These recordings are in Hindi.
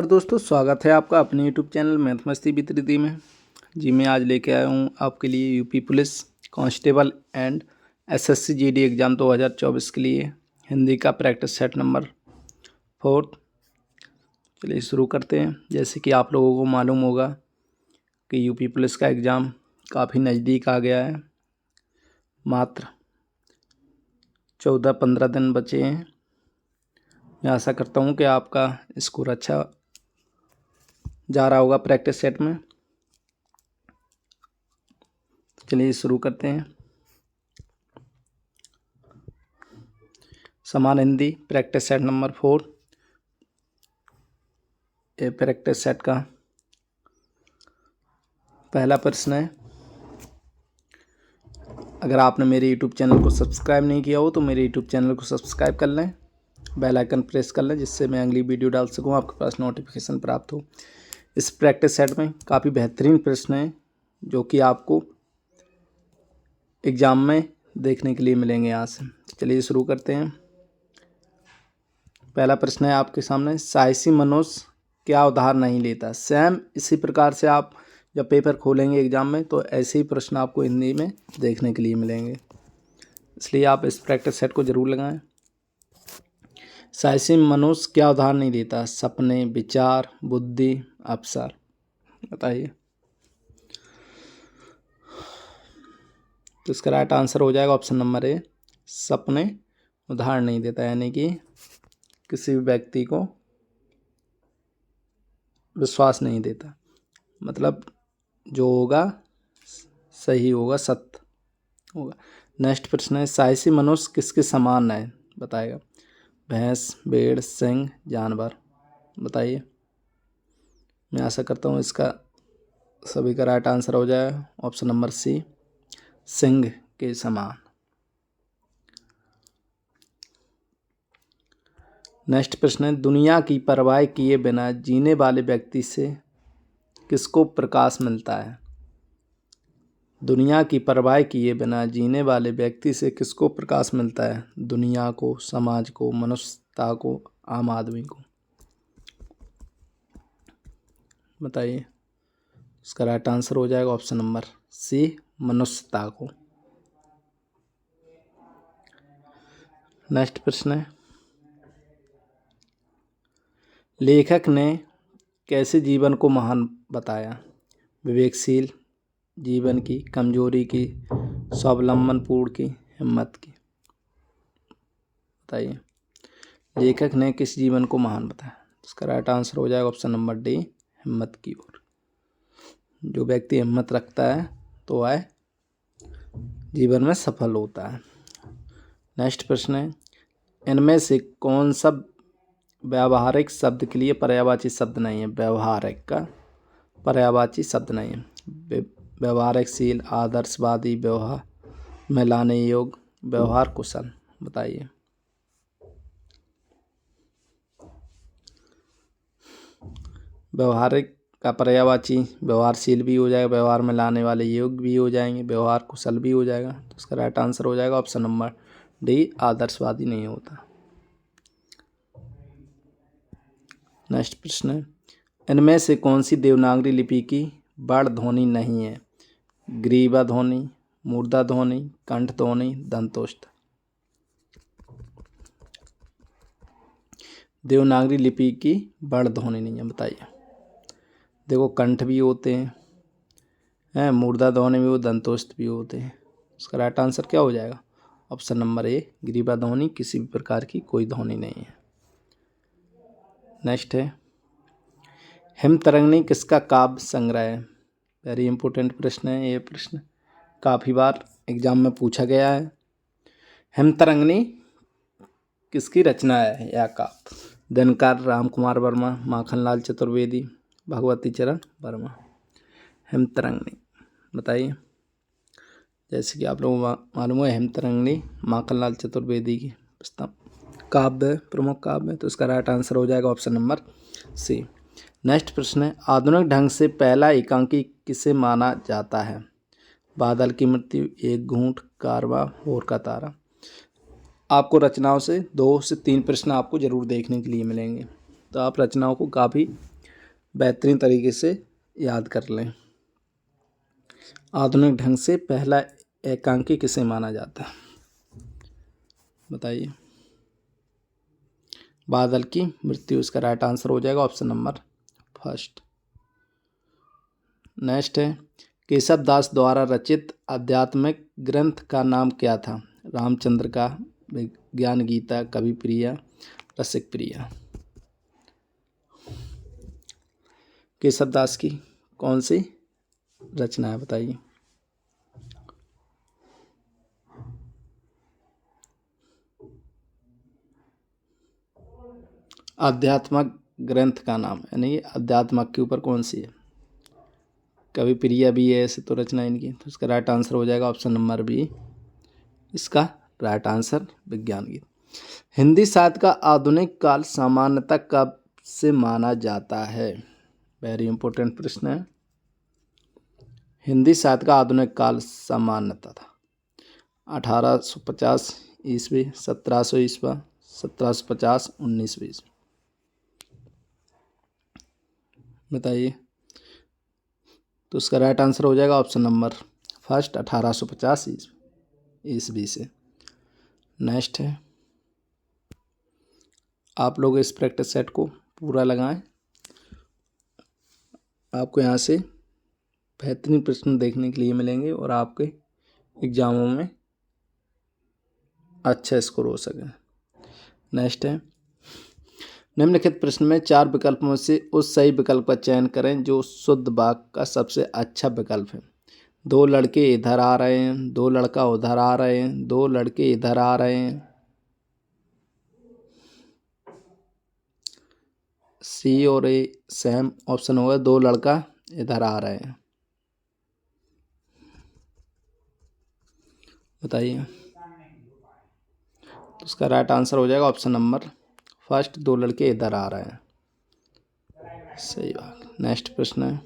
दोस्तों, स्वागत है आपका अपने यूट्यूब चैनल मैथ मस्ती विद रिद्धि में। जी मैं आज लेके आया हूँ आपके लिए UP police constable and SSC GD exam 2024 के लिए हिंदी का प्रैक्टिस सेट नंबर 4। चलिए शुरू करते हैं। जैसे कि आप लोगों को मालूम होगा कि यूपी पुलिस का एग्ज़ाम काफ़ी नज़दीक आ गया है। मात्र 14-15 दिन बचे हैं। मैं आशा करता हूँ कि आपका स्कोर अच्छा जा रहा होगा प्रैक्टिस सेट में। चलिए शुरू करते हैं। समान हिंदी प्रैक्टिस सेट नंबर 4। ये प्रैक्टिस सेट का पहला प्रश्न है। अगर आपने मेरे यूट्यूब चैनल को सब्सक्राइब नहीं किया हो तो मेरे यूट्यूब चैनल को सब्सक्राइब कर लें, बेल आइकन प्रेस कर लें, जिससे मैं अगली वीडियो डाल सकूं, आपके पास नोटिफिकेशन प्राप्त हो। इस प्रैक्टिस सेट में काफ़ी बेहतरीन प्रश्न हैं जो कि आपको एग्ज़ाम में देखने के लिए मिलेंगे यहाँ से। चलिए शुरू करते हैं। पहला प्रश्न है आपके सामने, साहसी मनुष्य क्या उधार नहीं लेता। सेम इसी प्रकार से आप जब पेपर खोलेंगे एग्ज़ाम में तो ऐसे ही प्रश्न आपको हिंदी में देखने के लिए मिलेंगे, इसलिए आप इस प्रैक्टिस सेट को ज़रूर लगाएं। साहसी मनुष्य क्या उधार नहीं लेता। सपने, विचार, बुद्धि, अवसर। बताइए। तो इसका राइट आंसर हो जाएगा ऑप्शन नंबर ए, सपने उधार नहीं देता, यानी कि किसी भी व्यक्ति को विश्वास नहीं देता, मतलब जो होगा सही होगा, सत्य होगा। नेक्स्ट प्रश्न है, साहसी मनुष्य किसके समान है। बताएगा। भैंस, भेड़, सिंह, जानवर। बताइए। मैं आशा करता हूँ इसका सभी का राइट आंसर हो जाए ऑप्शन नंबर सी, सिंह के समान। नेक्स्ट प्रश्न है, दुनिया की परवाह किए बिना जीने वाले व्यक्ति से किसको प्रकाश मिलता है। दुनिया की परवाह किए बिना जीने वाले व्यक्ति से किसको प्रकाश मिलता है। दुनिया को, समाज को, मनुष्यता को, आम आदमी को। बताइए। इसका राइट आंसर हो जाएगा ऑप्शन नंबर सी, मनुष्यता को। नेक्स्ट प्रश्न है, लेखक ने कैसे जीवन को महान बताया। विवेकशील, जीवन की, कमजोरी की, स्वावलंबनपूर्ण की, हिम्मत की। बताइए। लेखक ने किस जीवन को महान बताया। इसका राइट आंसर हो जाएगा ऑप्शन नंबर डी, हिम्मत की ओर। जो व्यक्ति हिम्मत रखता है तो वह जीवन में सफल होता है। नेक्स्ट प्रश्न है, इनमें से कौन सा व्यावहारिक शब्द के लिए पर्यायवाची शब्द नहीं है। व्यवहारिक का पर्यायवाची शब्द नहीं है। व्यवहारिकशील, आदर्शवादी, व्यवहार में लाने योग्य, व्यवहार कुशल। बताइए। व्यवहारिक का पर्यायवाची व्यवहारशील भी हो जाएगा, व्यवहार में लाने वाले योग्य भी हो जाएंगे, व्यवहार कुशल भी हो जाएगा। तो इसका राइट आंसर हो जाएगा ऑप्शन नंबर डी, आदर्शवादी नहीं होता। नेक्स्ट प्रश्न है, इनमें से कौन सी देवनागरी लिपि की वर्ण ध्वनि नहीं है। ग्रीवा ध्वनि, मूर्धा ध्वनि, कंठ ध्वनि, दंतोष्ठ। देवनागरी लिपि की वर्ण ध्वनि नहीं है। बताइए। देखो, कंठ भी होते हैं, मूर्धा ध्वनि भी हो, दंतोष्ठ भी होते हैं। उसका राइट आंसर क्या हो जाएगा ऑप्शन नंबर ए, ग्रीवा ध्वनि किसी भी प्रकार की कोई ध्वनि नहीं है। नेक्स्ट है, हिमतरंगिणी किसका काव्य संग्रह है। वेरी इंपॉर्टेंट प्रश्न है ये। प्रश्न काफ़ी बार एग्जाम में पूछा गया है। हिमतरंगिणी किसकी रचना है या काव्य। दिनकर, रामकुमार वर्मा, माखनलाल चतुर्वेदी, भगवती चरण वर्मा। हिमतरंगिणी। बताइए। जैसे कि आप लोगों को मालूम है, हिमतरंगिणी माखनलाल चतुर्वेदी की काव्य, प्रमुख काव्य है। तो इसका राइट आंसर हो जाएगा ऑप्शन नंबर सी। नेक्स्ट प्रश्न है, आधुनिक ढंग से पहला एकांकी किसे माना जाता है। बादल की मृत्यु, एक घूंट, कारवा, भोर का तारा। आपको रचनाओं से 2 से 3 प्रश्न आपको जरूर देखने के लिए मिलेंगे, तो आप रचनाओं को काफ़ी बेहतरीन तरीके से याद कर लें। आधुनिक ढंग से पहला एकांकी किसे माना जाता है? बताइए। बादल की मृत्यु इसका राइट आंसर हो जाएगा ऑप्शन नंबर फर्स्ट। नेक्स्ट है, केशव दास द्वारा रचित आध्यात्मिक ग्रंथ का नाम क्या था? रामचंद्र का, ज्ञान गीता, कवि प्रिया, रसिक प्रिया। केशव दास की कौन सी रचना है बताइए। आध्यात्मक ग्रंथ का नाम, यानी अध्यात्मक के ऊपर कौन सी है? कवि प्रिया भी है ऐसे तो रचना इनकी, तो इसका राइट आंसर हो जाएगा ऑप्शन नंबर बी, इसका राइट आंसर विज्ञान गीत। हिंदी साहित्य का आधुनिक काल सामान्यतः कब से माना जाता है? वेरी इंपॉर्टेंट प्रश्न है। हिंदी साहित्य का आधुनिक काल सामान्यतः था 1850 ईस्वी, 1700 ईस्वी, 1750, 19वीं ईस्वी। बताइए। तो उसका राइट आंसर हो जाएगा ऑप्शन नंबर फर्स्ट, 1850 ईस्वी से। नेक्स्ट है, आप लोग इस प्रैक्टिस सेट को पूरा लगाएं, आपको यहाँ से बेहतरीन प्रश्न देखने के लिए मिलेंगे और आपके एग्जामों में अच्छा स्कोर हो सके। नेक्स्ट है, निम्नलिखित प्रश्न में 4 विकल्पों से उस सही विकल्प का चयन करें जो शुद्ध वाक्य का सबसे अच्छा विकल्प है। 2 लड़के इधर आ रहे हैं, 2 लड़का उधर आ रहे हैं, 2 लड़के इधर आ रहे हैं। सी और ए सेम ऑप्शन होगा, 2 लड़का इधर आ रहे हैं। बताइए। तो उसका राइट आंसर हो जाएगा ऑप्शन नंबर फर्स्ट, 2 लड़के इधर आ रहे हैं। सही बात। नेक्स्ट प्रश्न है,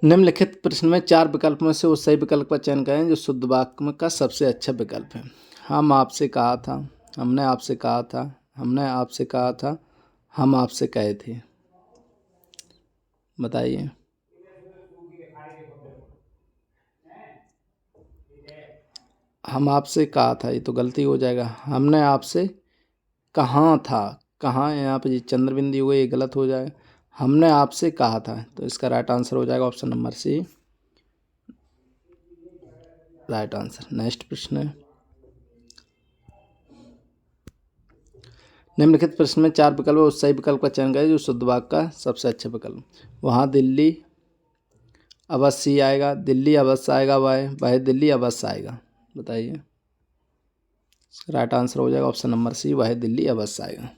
निम्नलिखित प्रश्न में 4 विकल्प में से उस सही विकल्प का चयन करें जो शुद्ध वाक्य का सबसे अच्छा विकल्प है। हम आपसे कहा था, हमने आपसे कहा था, हमने आपसे कहा था, हम आपसे कहे थे। बताइए। हम आपसे कहा था, ये तो गलती हो जाएगा। हमने आपसे कहा था, कहाँ यहाँ पे चंद्र बिंदी हुए, ये गलत हो जाएगा। हमने आपसे कहा था, तो इसका राइट आंसर हो जाएगा option number C, right answer. Next प्रश्न है, निम्नलिखित प्रश्न में 4 विकल्प उस सही विकल्प का चयन करें जो शुद्ध वाक्य का सबसे अच्छा विकल्प। वहाँ दिल्ली अवश्य आएगा, दिल्ली अवश्य आएगा, वह दिल्ली अवश्य आएगा। बताइए। राइट आंसर हो जाएगा ऑप्शन नंबर सी, वह दिल्ली अवश्य आएगा।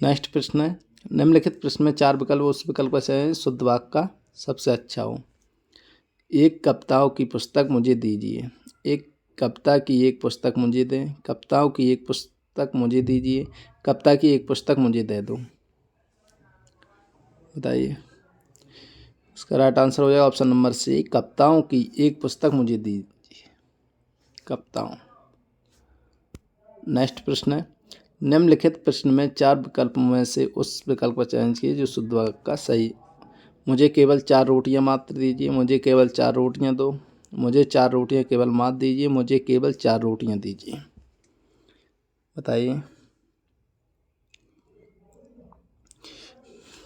नेक्स्ट प्रश्न है, निम्नलिखित प्रश्न में 4 विकल्प उस विकल्प का चयन शुद्ध वाक्य का सबसे अच्छा हो। एक कविताओं की पुस्तक मुझे दीजिए, एक कविता की एक पुस्तक मुझे दें, कविताओं की एक पुस्तक मुझे दीजिए, कविता की एक पुस्तक मुझे दे दो। बताइए। इसका राइट आंसर हो जाएगा ऑप्शन नंबर सी, कविताओं की एक पुस्तक मुझे दीजिए, कविताओं। नेक्स्ट प्रश्न है, निम्नलिखित प्रश्न में 4 विकल्पों में से उस विकल्प का चयन कीजिए जो शुद्ध वाक्य का सही। मुझे केवल 4 रोटियां मात्र दीजिए, मुझे केवल 4 रोटियां दो, मुझे 4 रोटियां केवल मात्र दीजिए, मुझे केवल 4 रोटियां दीजिए। बताइए।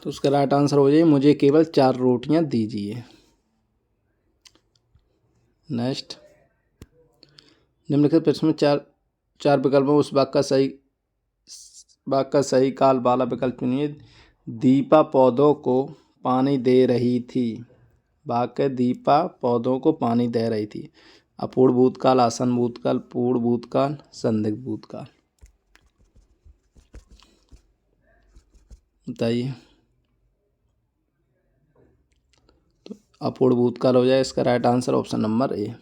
तो उसका राइट आंसर हो जाए मुझे केवल 4 रोटियां दीजिए। नेक्स्ट, निम्नलिखित प्रश्न में चार विकल्प में उस वाक्य का सही काल वाला विकल्प चुनिए। दीपा पौधों को पानी दे रही थी, वाक्य दीपा पौधों को पानी दे रही थी। अपूर्ण भूतकाल, आसन भूतकाल, पूर्ण भूतकाल, संदिग्ध भूतकाल। बताइए। तो अपूर्ण भूतकाल हो जाए, इसका right answer option number A.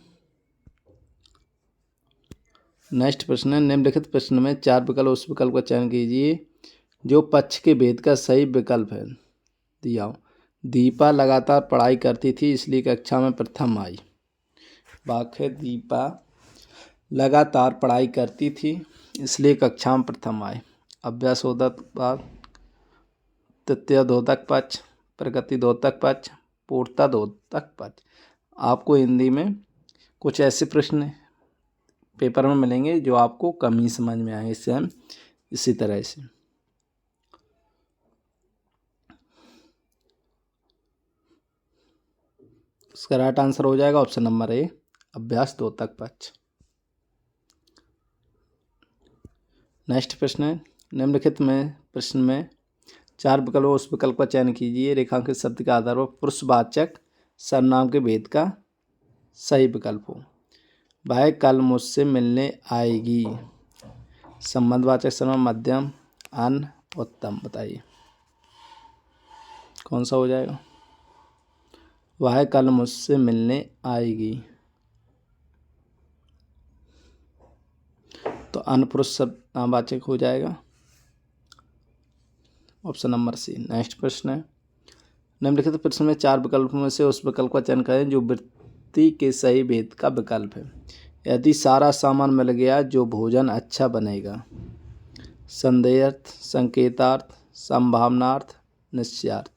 Next प्रश्न है, निम्नलिखित प्रश्न में 4 विकल्प उस विकल्प का चयन कीजिए जो पक्ष के भेद का सही विकल्प है। दिया हो, दीपा लगातार पढ़ाई करती थी इसलिए कक्षा में प्रथम आई। वाक्य दीपा लगातार पढ़ाई करती थी इसलिए कक्षा में प्रथम आई। अभ्यासोदक पद, तृतीयधोतक पक्ष, प्रगतिधोतक पक्ष, पूर्ताधोतक पक्ष। आपको हिंदी में कुछ ऐसे प्रश्न पेपर में मिलेंगे जो आपको कम ही समझ में आएंगे। सेम इसी तरह से इसका राइट आंसर हो जाएगा ऑप्शन नंबर ए, अभ्यास द्योतक पक्ष। नेक्स्ट प्रश्न है, निम्नलिखित में प्रश्न में 4 विकल्प उस विकल्प का चयन कीजिए। रेखांकित शब्द के आधार पर पुरुषवाचक सर्वनाम के भेद का सही विकल्प हो। वह कल मुझसे मिलने आएगी। संबंधवाचक सर्वनाम मध्यम, अन, उत्तम। बताइए कौन सा हो जाएगा। वह कल मुझसे मिलने आएगी तो अनपुरुष सर्वनामवाचक हो जाएगा ऑप्शन नंबर सी। नेक्स्ट प्रश्न है, निम्नलिखित प्रश्न में 4 विकल्पों में से उस विकल्प का चयन करें जो वृत्ति के सही भेद का विकल्प है। यदि सारा सामान मिल गया जो भोजन अच्छा बनेगा। संदेहार्थ, संकेतार्थ, संभावनार्थ, निश्चयार्थ।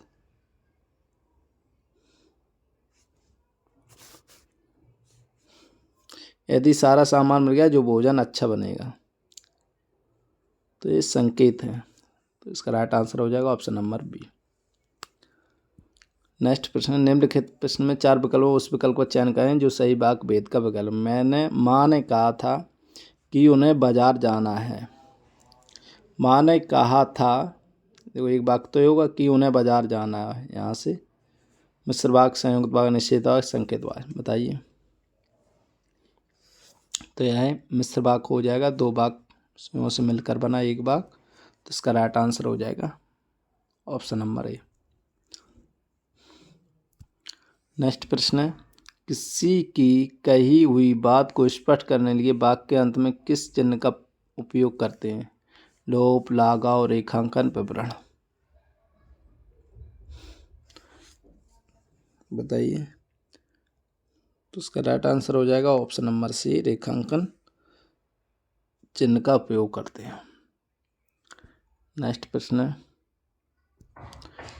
यदि सारा सामान मिल गया जो भोजन अच्छा बनेगा तो ये संकेत है, तो इसका राइट आंसर हो जाएगा ऑप्शन नंबर बी। नेक्स्ट प्रश्न, निम्नलिखित प्रश्न में 4 विकल्पों उस विकल्प का चयन करें जो सही वाक्य भेद का विकल्प। माँ ने कहा था कि उन्हें बाजार जाना है। माँ ने कहा था, देखो एक वाक्य तो ये होगा कि उन्हें बाजार जाना है। यहाँ से मिश्र वाक्य, संयुक्त वाक्य, निश्चित वाक्य, संकेत वाक्य। बताइए तो यह है मिश्र वाक्य हो जाएगा। 2 वाक्यों से मिलकर बना एक वाक्य, तो इसका राइट आंसर हो जाएगा ऑप्शन नंबर ए। नेक्स्ट प्रश्न है, किसी की कही हुई बात को स्पष्ट करने के लिए वाक्य के अंत में किस चिन्ह का उपयोग करते हैं। लोप, लाघव, रेखांकन, विवरण। बताइए तो उसका राइट आंसर हो जाएगा ऑप्शन नंबर सी, रेखांकन चिन्ह का उपयोग करते हैं। नेक्स्ट प्रश्न है,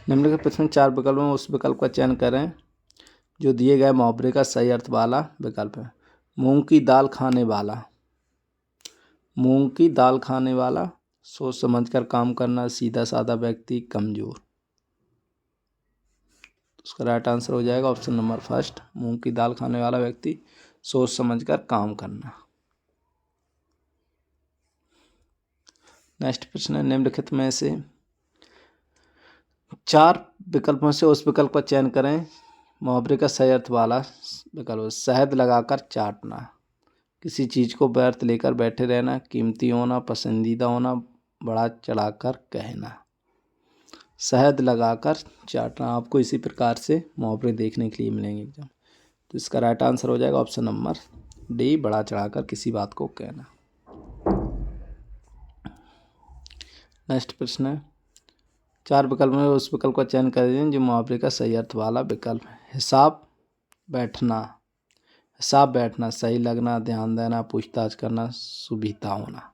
निम्नलिखित प्रश्न में 4 विकल्पों में उस विकल्प का चयन करें जो दिए गए मुहावरे का सही अर्थ वाला विकल्प है। मूंग की दाल खाने वाला। मूंग की दाल खाने वाला, सोच समझकर काम करना, सीधा साधा व्यक्ति, कमजोर। उसका राइट आंसर हो जाएगा ऑप्शन नंबर फर्स्ट, मूंग की दाल खाने वाला व्यक्ति, सोच समझकर काम करना। नेक्स्ट प्रश्न है, निम्नलिखित में से 4 विकल्पों से उस विकल्प का चयन करें मुहावरे का सही अर्थ वाला विकल्प। शहद लगाकर चाटना, किसी चीज़ को व्यर्थ लेकर बैठे रहना, कीमती होना, पसंदीदा होना, बड़ा चढ़ाकर कहना। शहद लगाकर चाटना, आपको इसी प्रकार से मुहावरे देखने के लिए मिलेंगे एग्जाम। तो इसका राइट आंसर हो जाएगा ऑप्शन नंबर डी, बड़ा चढ़ाकर किसी बात को कहना। नेक्स्ट प्रश्न है, 4 विकल्प में उस विकल्प का चयन करें जो मुहावरे का सही अर्थ वाला विकल्प है। हिसाब बैठना, हिसाब बैठना, सही लगना, ध्यान देना, पूछताछ करना, सुविधा होना।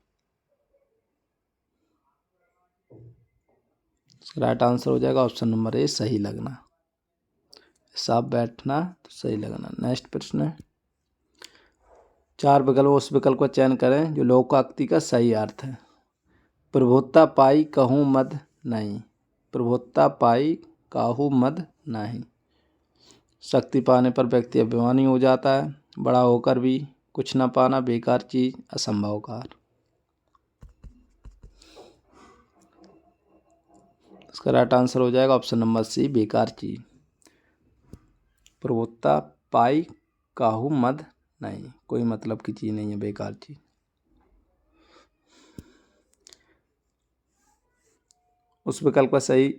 राइट आंसर हो जाएगा ऑप्शन नंबर ए, सही लगना। हिसाब बैठना तो सही लगना। नेक्स्ट प्रश्न है, 4 विकल्प उस विकल्प का चयन करें जो लोकोक्ति का सही अर्थ है। प्रभुत्ता पाई कहूँ मद नहीं। प्रभुत्ता पाई काहू मद नहीं। शक्ति पाने पर व्यक्ति अभिमानी हो जाता है। बड़ा होकर भी कुछ न पाना, बेकार चीज, असंभव कार्य। इसका राइट आंसर हो जाएगा ऑप्शन नंबर सी, बेकार चीज। प्रभुत्ता पाई काहू मद नहीं, कोई मतलब की चीज नहीं है, बेकार चीज। उस विकल्प का सही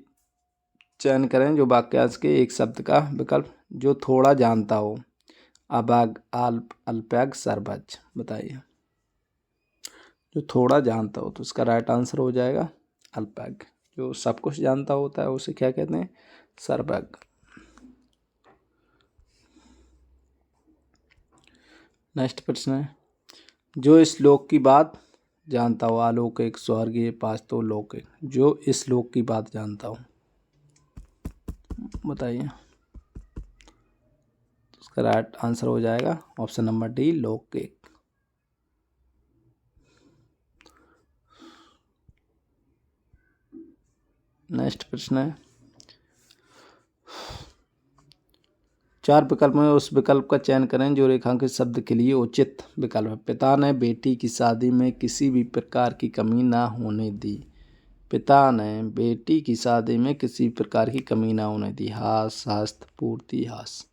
चयन करें जो वाक्यांश के एक शब्द का विकल्प जो थोड़ा जानता हो। अभाग, अल्प, अल्पज्ञ, सर्वज्ञ। बताइए जो थोड़ा जानता हो, तो इसका राइट आंसर हो जाएगा अल्पज्ञ। जो सब कुछ जानता होता है उसे क्या कहते हैं, सर्वज्ञ। नेक्स्ट प्रश्न है, जो इस लोक की बात जानता हो, अलौकिक, स्वर्गीय, पास्तु, लौकिक, जो इस लोक की बात जानता हो, बताइए। इसका राइट आंसर हो जाएगा ऑप्शन नंबर डी, लौकिक। नेक्स्ट प्रश्न है, 4 विकल्प में उस विकल्प का चयन करें जो रेखांकित शब्द के लिए उचित विकल्प है। पिता ने बेटी की शादी में किसी भी प्रकार की कमी ना होने दी। पिता ने बेटी की शादी में किसी प्रकार की कमी ना होने दी। हास, हस्त, पूर्ति, हास,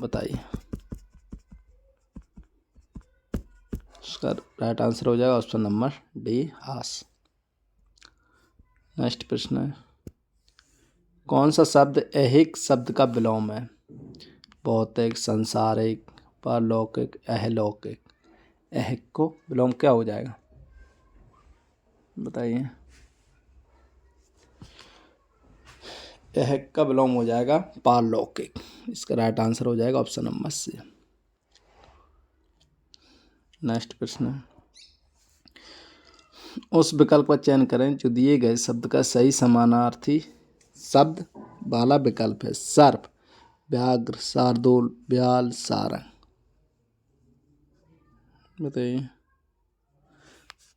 बताइए। उसका राइट आंसर हो जाएगा ऑप्शन नंबर डी, हास। नेक्स्ट प्रश्न है, कौन सा शब्द ऐहिक शब्द का विलोम है? भौतिक, संसारिक, पारलौकिक, अहलौकिक। ऐहिक को विलोम क्या हो जाएगा, बताइए। ऐहिक का विलोम हो जाएगा पारलौकिक। इसका राइट आंसर हो जाएगा ऑप्शन नंबर सी। नेक्स्ट प्रश्न, उस विकल्प का चयन करें जो दिए गए शब्द का सही समानार्थी शब्द वाला विकल्प है। सर्प, व्याघ्र, शार्दूल, ब्याल, सारंग, बताइए।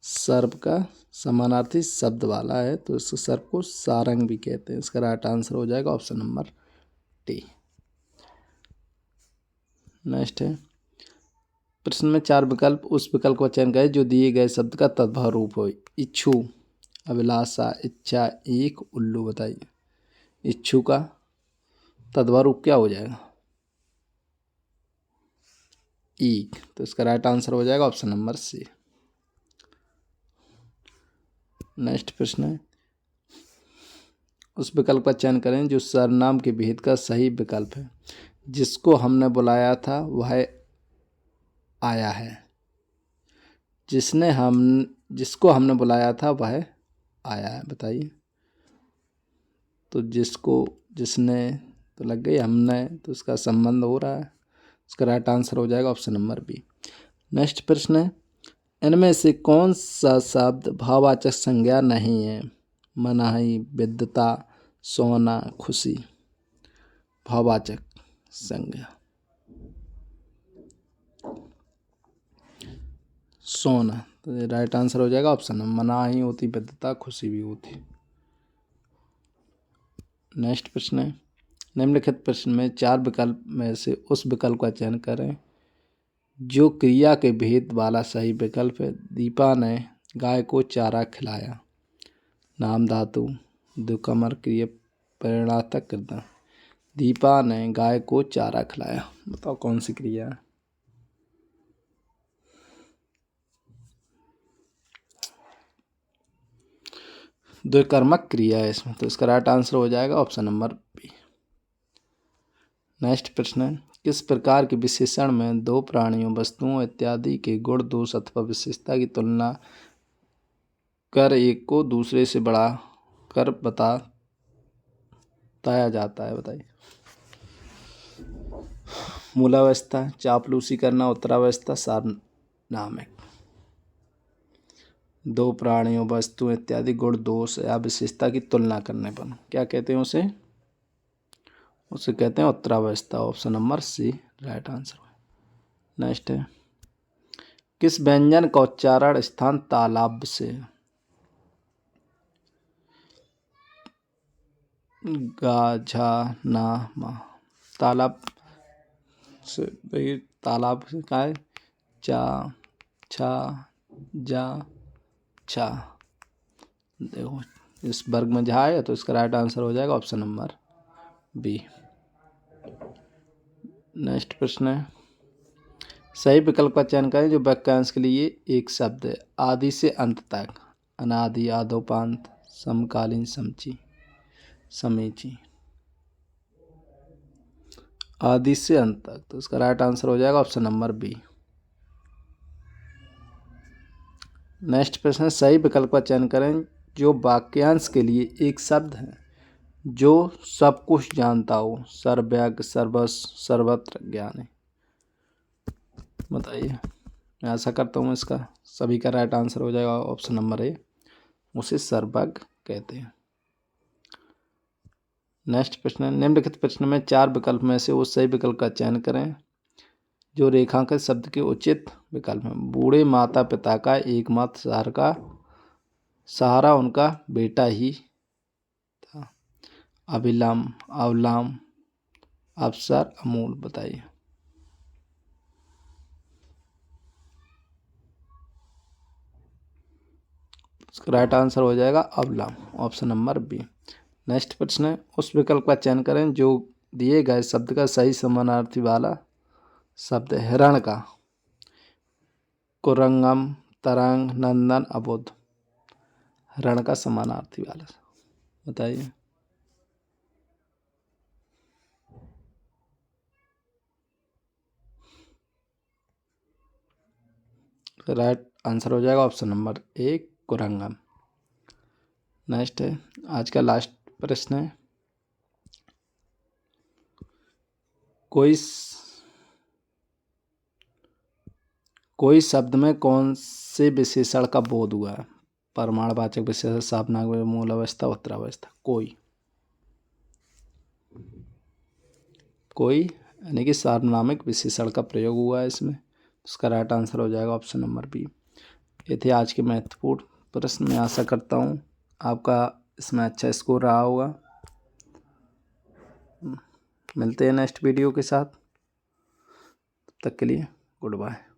सर्प का समानार्थी शब्द वाला है तो इस सर्प को सारंग भी कहते हैं। इसका राइट आंसर हो जाएगा ऑप्शन नंबर डी। नेक्स्ट है, प्रश्न में 4 विकल्प, उस विकल्प का चयन करें जो दिए गए शब्द का तद्भव रूप हो। इच्छु, अभिलाषा, इच्छा, एक, उल्लू, बताइए। इच्छु का तद्भव रूप क्या हो जाएगा, ईक। तो इसका राइट आंसर हो जाएगा ऑप्शन नंबर सी। नेक्स्ट प्रश्न है, उस विकल्प का चयन करें जो सर्वनाम के भेद का सही विकल्प है। जिसको हमने बुलाया था वह आया है। जिसको हमने बुलाया था वह आया है, बताइए। तो जिसको, जिसने तो लग गई, हमने तो इसका संबंध हो रहा है। इसका राइट आंसर हो जाएगा ऑप्शन नंबर बी। नेक्स्ट प्रश्न है, इनमें से कौन सा शब्द भाववाचक संज्ञा नहीं है? मनाही, विद्वता, सोना, खुशी। भाववाचक संज्ञा सोना, तो राइट आंसर हो जाएगा ऑप्शन नंबर, मनाही होती, विद्वता, खुशी भी होती। नेक्स्ट प्रश्न है, निम्नलिखित प्रश्न में 4 विकल्प में से उस विकल्प का चयन करें जो क्रिया के भेद वाला सही विकल्प है। दीपा ने गाय को चारा खिलाया। नाम धातु, दुकमर, क्रिया परिणार्थक कृतम। दीपा ने गाय को चारा खिलाया, बताओ कौन सी क्रिया है। द्विकर्मक क्रिया है इसमें, तो इसका राइट आंसर हो जाएगा ऑप्शन नंबर बी। नेक्स्ट प्रश्न है, किस प्रकार के विशेषण में 2 प्राणियों, वस्तुओं इत्यादि के गुण, दोष अथवा विशेषता की तुलना कर एक को दूसरे से बढ़ा कर बताया जाता है, बताइए। मूलावस्था, चापलूसी करना, उत्तरावस्था, सार्वनामिक। 2 प्राणियों, वस्तु इत्यादि गुण, दोष या विशेषता की तुलना करने पर क्या कहते हैं उसे कहते हैं उत्तरावस्था। Option number C right answer. Next है, किस व्यंजन का उच्चारण स्थान तालाब से? गा, झा, ना, मा। तालाब से, देखिए तालाब से का है, चा, छा, जा, छा। देखो इस वर्ग में झा है तो इसका राइट आंसर हो जाएगा ऑप्शन नंबर बी। नेक्स्ट प्रश्न है, सही विकल्प का चयन करें जो वाक्यांश के लिए एक शब्द है। आदि से अंत तक, अनादि, आदोपांत, समकालीन, समची, समीची। आदि से अंत तक, तो इसका राइट आंसर हो जाएगा ऑप्शन नंबर बी। नेक्स्ट प्रश्न है, सही विकल्प का चयन करें जो वाक्यांश के लिए एक शब्द है। जो सब कुछ जानता हो, सर्वज्ञ सर्वत्र ज्ञानी। बताइए। मैं आशा करता हूँ इसका सभी का राइट आंसर हो जाएगा ऑप्शन नंबर ए, उसे सर्वज्ञ कहते हैं। नेक्स्ट प्रश्न है, निम्नलिखित प्रश्न में 4 विकल्प में से उस सही विकल्प का चयन करें जो रेखांकित शब्द के उचित विकल्प में। बूढ़े माता पिता का एकमात्र सहारा उनका बेटा ही था। अभिलाम, अवलाम, अवसर, अमूल। बताइए। इसका राइट आंसर हो जाएगा अवलाम, ऑप्शन नंबर बी। नेक्स्ट प्रश्न है, उस विकल्प का चयन करें जो दिए गए शब्द का सही समानार्थी वाला शब्द है। हिरण का, कुरंगम, तरंग, नंदन, अबोध। हिरण का समानार्थी वाला। बताइए। राइट आंसर हो जाएगा ऑप्शन नंबर ए, कुरंगम। नेक्स्ट है, आज का लास्ट प्रश्न है, कोई शब्द में कौन से विशेषण का बोध हुआ है। प्रमाणवाचक विशेषण, सापनाक, मूल अवस्था, उत्तरावस्था। कोई यानी कि सार्वनामिक विशेषण का प्रयोग हुआ है इसमें। उसका राइट आंसर हो जाएगा ऑप्शन नंबर बी। ये थे आज के महत्वपूर्ण प्रश्न। मैं आशा करता हूँ आपका इसमें अच्छा स्कोर रहा होगा। मिलते हैं नेक्स्ट वीडियो के साथ, तब तक के लिए गुड बाय।